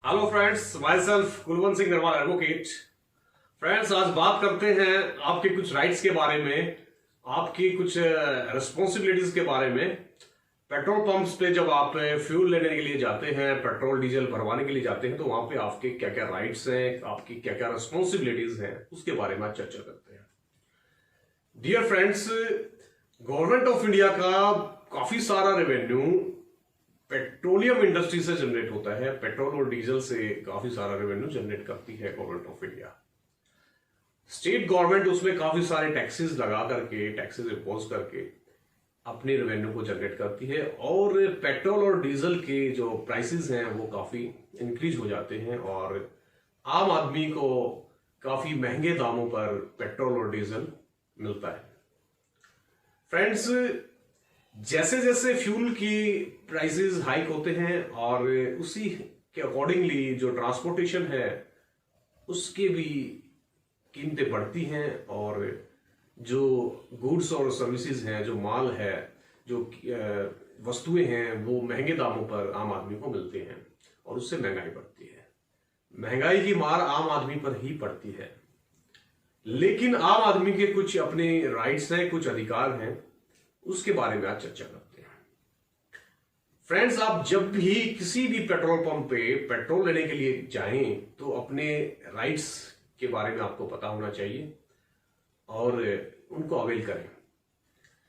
Hello friends, my self Kulwant Singh Narwal advocate. Friends, आज बात करते हैं आपके कुछ राइट्स के बारे में, आपकी कुछ रिस्पॉन्सिबिलिटीज के बारे में। पेट्रोल पंप्स पे जब आप फ्यूल लेने के लिए जाते हैं, पेट्रोल डीजल भरवाने के लिए जाते हैं, तो वहां पे आपके क्या क्या राइट्स हैं, आपकी क्या क्या रिस्पॉन्सिबिलिटीज हैं, उसके बारे में आज चर्चा करते हैं। Dear friends, government of India का काफी सारा रेवेन्यू पेट्रोलियम इंडस्ट्री से जनरेट होता है। पेट्रोल और डीजल से काफी सारा रेवेन्यू जनरेट करती है government of India. State government उसमें काफी सारे टैक्सेस लगा करके, टैक्सेस इम्पोज करके अपने रेवेन्यू को जनरेट करती है। और पेट्रोल और डीजल के जो प्राइसेस हैं वो काफी इंक्रीज हो जाते हैं और आम आदमी को काफी महंगे दामों पर पेट्रोल और डीजल मिलता है। फ्रेंड्स, जैसे जैसे फ्यूल की प्राइसेस हाइक होते हैं और उसी के अकॉर्डिंगली जो ट्रांसपोर्टेशन है उसके भी कीमतें बढ़ती हैं और जो गुड्स और सर्विसेज हैं, जो माल है, जो वस्तुएं हैं, वो महंगे दामों पर आम आदमी को मिलते हैं और उससे महंगाई बढ़ती है। महंगाई की मार आम आदमी पर ही पड़ती है, लेकिन आम आदमी के कुछ अपने राइट्स हैं, कुछ अधिकार हैं, उसके बारे में आज चर्चा करते हैं। फ्रेंड्स, आप जब भी किसी भी पेट्रोल पंप पे पेट्रोल लेने के लिए जाएं तो अपने राइट्स के बारे में आपको पता होना चाहिए और उनको अवेल करें।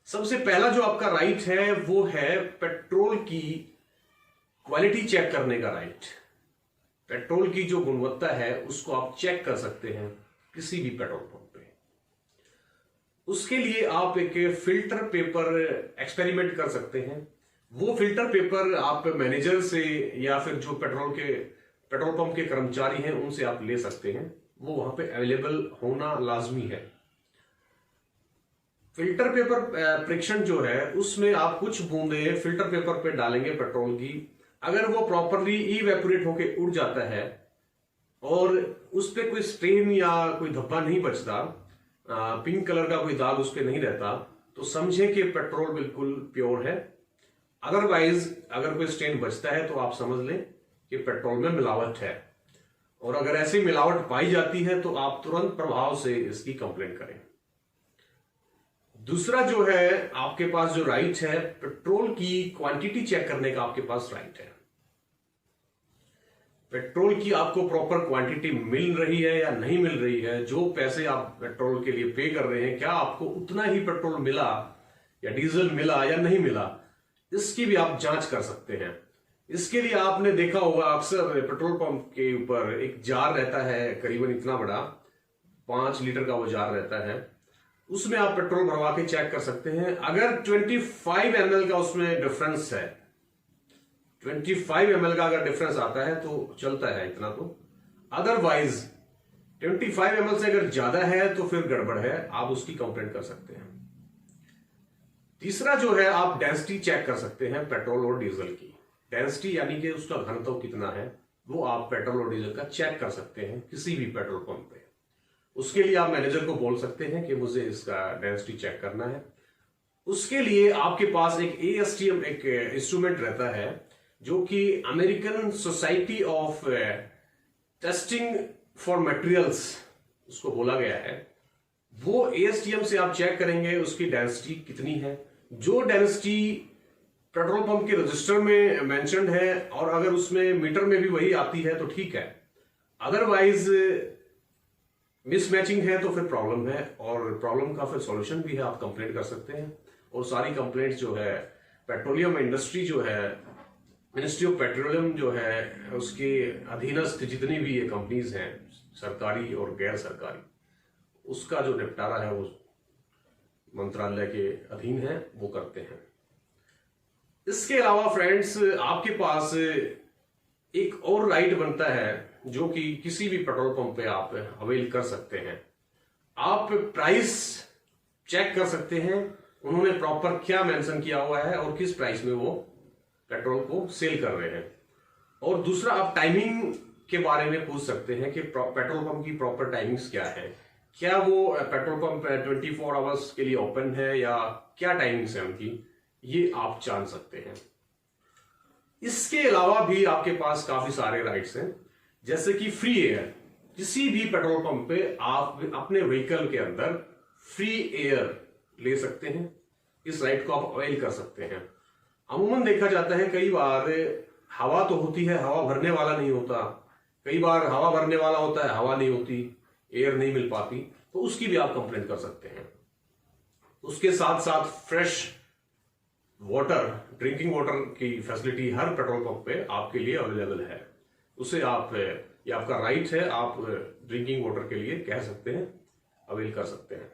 सबसे पहला जो आपका राइट है वो है पेट्रोल की क्वालिटी चेक करने का राइट। पेट्रोल की जो गुणवत्ता है उसको आप चेक कर सकते हैं किसी भी पेट्रोल पंप पे। उसके लिए आप एक फिल्टर पेपर एक्सपेरिमेंट कर सकते हैं। वो फिल्टर पेपर आप मैनेजर से या फिर जो पेट्रोल पंप के कर्मचारी हैं उनसे आप ले सकते हैं। वो वहां पे अवेलेबल होना लाजमी है। फिल्टर पेपर परीक्षण जो है उसमें आप कुछ बूंदे फिल्टर पेपर पे डालेंगे पेट्रोल की। अगर वो प्रॉपरली इवेपोरेट होके उड़ जाता है और उस पर कोई स्ट्रेन या कोई धब्बा नहीं बचता, पिंक कलर का कोई दाग उस पर नहीं रहता, तो समझे कि पेट्रोल बिल्कुल प्योर है। अदरवाइज अगर कोई स्टेन बचता है तो आप समझ लें कि पेट्रोल में मिलावट है। और अगर ऐसी मिलावट पाई जाती है तो आप तुरंत प्रभाव से इसकी कंप्लेंट करें। दूसरा जो है आपके पास जो राइट है, पेट्रोल की क्वांटिटी चेक करने का आपके पास राइट है। पेट्रोल की आपको प्रॉपर क्वांटिटी मिल रही है या नहीं मिल रही है, जो पैसे आप पेट्रोल के लिए पे कर रहे हैं, क्या आपको उतना ही पेट्रोल मिला या डीजल मिला या नहीं मिला, इसकी भी आप जांच कर सकते हैं। इसके लिए आपने देखा होगा अक्सर पेट्रोल पंप के ऊपर एक जार रहता है, करीबन इतना बड़ा, 5 लीटर का वो जार रहता है। उसमें आप पेट्रोल भरवा के चेक कर सकते हैं। अगर 25 ml का उसमें डिफरेंस है, 25 ml का अगर डिफरेंस आता है तो चलता है इतना तो। अदरवाइज 25 ml से अगर ज्यादा है तो फिर गड़बड़ है, आप उसकी कंप्लेंट कर सकते हैं। तीसरा जो है, आप डेंसिटी चेक कर सकते हैं पेट्रोल और डीजल की। डेंसिटी यानी कि उसका घनत्व कितना है, वो आप पेट्रोल और डीजल का चेक कर सकते हैं किसी भी पेट्रोल पंप पे। उसके लिए आप मैनेजर को बोल सकते हैं कि मुझे इसका डेंसिटी चेक करना है। उसके लिए आपके पास एक ASTM एक इंस्ट्रूमेंट रहता है जो कि American society of testing for materials उसको बोला गया है। वो ASTM से आप चेक करेंगे उसकी डेंसिटी कितनी है। जो डेंसिटी पेट्रोल पंप के रजिस्टर में मेंशन्ड है और अगर उसमें मीटर में भी वही आती है तो ठीक है, अदरवाइज मिसमैचिंग है तो फिर प्रॉब्लम है और प्रॉब्लम का फिर सॉल्यूशन भी है, आप कंप्लेंट कर सकते हैं। और सारी कंप्लेंट जो है पेट्रोलियम इंडस्ट्री जो है, मिनिस्ट्री ऑफ पेट्रोलियम जो है, उसके अधीनस्थ जितनी भी ये कंपनीज हैं, सरकारी और गैर सरकारी, उसका जो निपटारा है वो मंत्रालय के अधीन है, वो करते हैं। इसके अलावा फ्रेंड्स, आपके पास एक और राइट बनता है जो कि किसी भी पेट्रोल पंप पे आप अवेल कर सकते हैं। आप प्राइस चेक कर सकते हैं, उन्होंने प्रॉपर क्या मेंशन किया हुआ है और किस प्राइस में वो पेट्रोल को सेल कर रहे हैं। और दूसरा, आप टाइमिंग के बारे में पूछ सकते हैं कि पेट्रोल पंप की प्रॉपर टाइमिंग्स क्या है, क्या वो पेट्रोल पंप 24 आवर्स के लिए ओपन है या क्या टाइमिंग्स है उनकी, ये आप जान सकते हैं। इसके अलावा भी आपके पास काफी सारे राइट्स हैं। जैसे कि फ्री एयर, किसी भी पेट्रोल पंप पे आप अपने व्हीकल के अंदर फ्री एयर ले सकते हैं, इस राइट को आप अवेल कर सकते हैं। अमूमन देखा जाता है कई बार हवा तो होती है, हवा भरने वाला नहीं होता, कई बार हवा भरने वाला होता है, हवा नहीं होती, एयर नहीं मिल पाती, तो उसकी भी आप कंप्लेंट कर सकते हैं। उसके साथ साथ फ्रेश वाटर, ड्रिंकिंग वाटर की फैसिलिटी हर पेट्रोल पंप पे आपके लिए अवेलेबल है। उसे आप, ये आपका राइट है, आप ड्रिंकिंग वाटर के लिए कह सकते हैं, अवेल कर सकते हैं।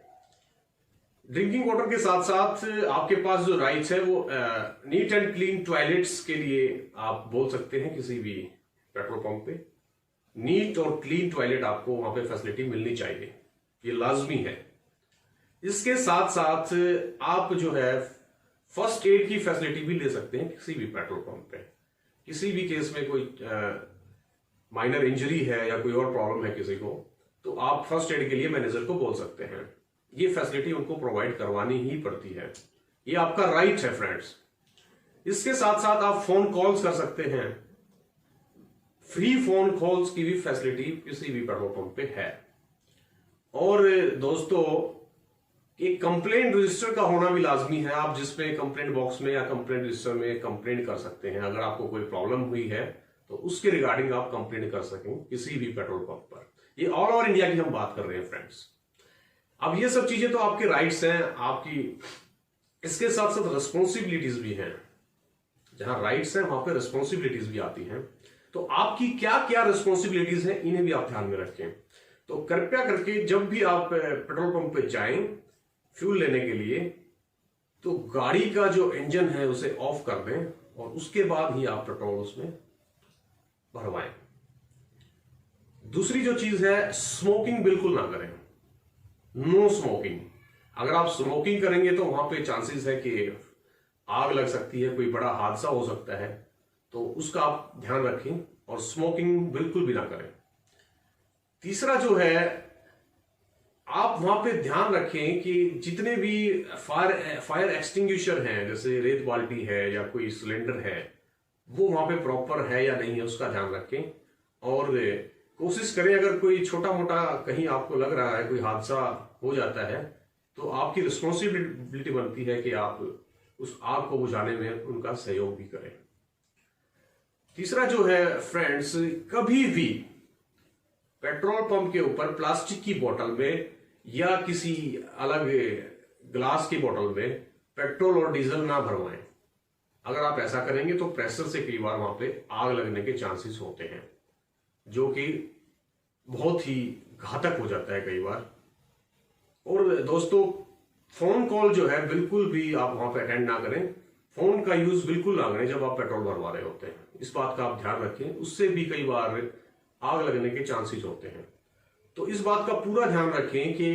ड्रिंकिंग वाटर के साथ साथ आपके पास जो राइट्स है वो नीट एंड क्लीन टॉयलेट्स के लिए आप बोल सकते हैं किसी भी पेट्रोल पंप पे। नीट और क्लीन टॉयलेट आपको वहां पे फैसिलिटी मिलनी चाहिए, ये लाजमी है। इसके साथ साथ आप जो है फर्स्ट एड की फैसिलिटी भी ले सकते हैं किसी भी पेट्रोल पंप पे। किसी भी केस में कोई माइनर इंजरी है या कोई और प्रॉब्लम है किसी को, तो आप फर्स्ट एड के लिए मैनेजर को बोल सकते हैं। ये फैसिलिटी उनको प्रोवाइड करवानी ही पड़ती है, ये आपका राइट है फ्रेंड्स। इसके साथ साथ आप फोन कॉल्स कर सकते हैं, फ्री फोन कॉल्स की भी फैसिलिटी किसी भी पेट्रोल पंप पे है। और दोस्तों, एक कंप्लेंट रजिस्टर का होना भी लाजमी है। आप जिसमें कंप्लेंट बॉक्स में या कंप्लेंट रजिस्टर में कंप्लेंट कर सकते हैं, अगर आपको कोई प्रॉब्लम हुई है तो उसके रिगार्डिंग आप कंप्लेंट कर सकें किसी भी पेट्रोल पंप पर। ये ऑल ओवर इंडिया की हम बात कर रहे हैं फ्रेंड्स। अब ये सब चीजें तो आपके राइट्स हैं आपकी, इसके साथ साथ रिस्पॉन्सिबिलिटीज भी हैं। जहां राइट्स हैं वहां पे रिस्पॉन्सिबिलिटीज भी आती हैं। तो आपकी क्या क्या रिस्पॉन्सिबिलिटीज हैं, इन्हें भी आप ध्यान में रखें। तो कृपया करके जब भी आप पेट्रोल पंप पे जाएं फ्यूल लेने के लिए, तो गाड़ी का जो इंजन है उसे ऑफ कर दें और उसके बाद ही आप पेट्रोल उसमें भरवाएं। दूसरी जो चीज है, स्मोकिंग बिल्कुल ना करें, नो स्मोकिंग। अगर आप स्मोकिंग करेंगे तो वहां पे चांसेस है कि आग लग सकती है, कोई बड़ा हादसा हो सकता है, तो उसका आप ध्यान रखें और स्मोकिंग बिल्कुल भी ना करें। तीसरा जो है, आप वहां पे ध्यान रखें कि जितने भी फायर एक्सटिंग्विशर हैं, जैसे रेत बाल्टी है या कोई सिलेंडर है, वो वहां पे प्रॉपर है या नहीं है उसका ध्यान रखें। और कोशिश करें, अगर कोई छोटा मोटा कहीं आपको लग रहा है कोई हादसा हो जाता है, तो आपकी रिस्पॉन्सिबिलिटी बनती है कि आप उस आग को बुझाने में उनका सहयोग भी करें। तीसरा जो है फ्रेंड्स, कभी भी पेट्रोल पंप के ऊपर प्लास्टिक की बोतल में या किसी अलग ग्लास की बोतल में पेट्रोल और डीजल ना भरवाएं। अगर आप ऐसा करेंगे तो प्रेशर से कई बार वहां पे आग लगने के चांसेस होते हैं, जो कि बहुत ही घातक हो जाता है कई बार। और दोस्तों, फोन कॉल जो है बिल्कुल भी आप वहां पे अटेंड ना करें, फोन का यूज बिल्कुल ना करें जब आप पेट्रोल भरवा रहे होते हैं। इस बात का आप ध्यान रखें, उससे भी कई बार आग लगने के चांसेस होते हैं। तो इस बात का पूरा ध्यान रखें कि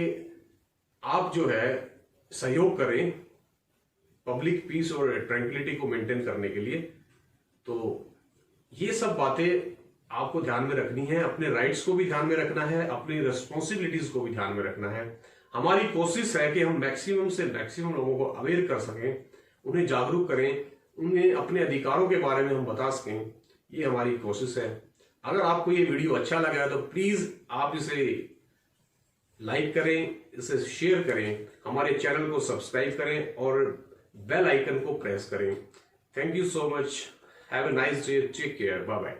आप जो है सहयोग करें पब्लिक पीस और ट्रैंक्विलिटी को मेंटेन करने के लिए। तो ये सब बातें आपको ध्यान में रखनी है, अपने राइट्स को भी ध्यान में रखना है, अपनी रिस्पॉन्सिबिलिटीज को भी ध्यान में रखना है। हमारी कोशिश है कि हम मैक्सिमम से मैक्सिमम लोगों को अवेयर कर सकें, उन्हें जागरूक करें, उन्हें अपने अधिकारों के बारे में हम बता सकें। ये हमारी कोशिश है। अगर आपको ये वीडियो अच्छा लगा तो प्लीज आप इसे लाइक करें, इसे शेयर करें, हमारे चैनल को सब्सक्राइब करें और बेल आइकन को प्रेस करें। Thank you so much, have a nice day, take care, bye bye.